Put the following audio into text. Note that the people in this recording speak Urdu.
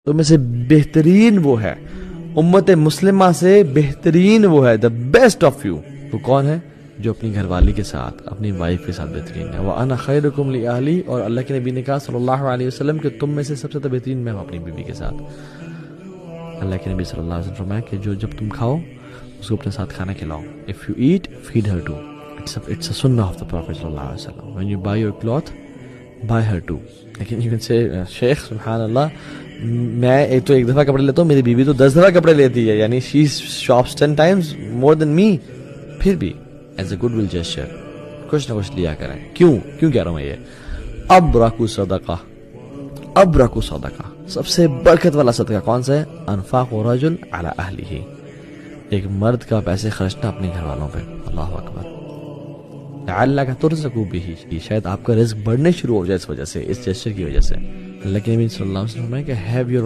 تو میں سے بہترین وہ ہے، امت مسلمہ سے بہترین وہ ہے، the best of you، وہ کون ہے؟ جو اپنی گھر والی کے ساتھ، اپنی وائف کے ساتھ بہترین ہے۔ وَأَنَا خَيْرُكُمْ لِأَهْلِي، اور اللہ کے نبی نے کہا صلی اللہ علیہ وسلم کہ تم میں سے سب سے بہترین میں ہوں اپنی بیوی کے ساتھ۔ اللہ کے نبی صلی اللہ علیہ وسلم فرمایا کہ جب تم کھاؤ اس کو اپنے ساتھ کھانا کھلاؤ۔ If you eat, feed her too. It's a sunnah of the Prophet صلی اللہ علیہ وسلم. When you buy your cloth, buy her too. لیکن you can say شیخ سبحان اللہ، میں ایک دفعہ کپڑے لیتا ہوں، میری بیوی تو 10 دفعہ کپڑے لیتی ہے، یعنی she shops 10 times more than me. پھر بھی as a good will gesture کچھ نہ کچھ لیا کریں۔ کیوں کہہ رہا ہوں میں یہ؟ ابرکو صدقہ، سب سے برکت والا صدقہ کون سا ہے؟ انفاق رجل علی اہلہ، ایک مرد کا پیسے خرچنا اپنے گھر والوں پہ۔ اللہ اکبر۔ لعلک ترزق بہ، شاید آپ کا رزق بڑھنے شروع ہو جائے اس وجہ سے، اس جیسچر کی وجہ سے۔ اللہ کے نبی صلی اللہ علیہ وسلم نے کہ ہیو یور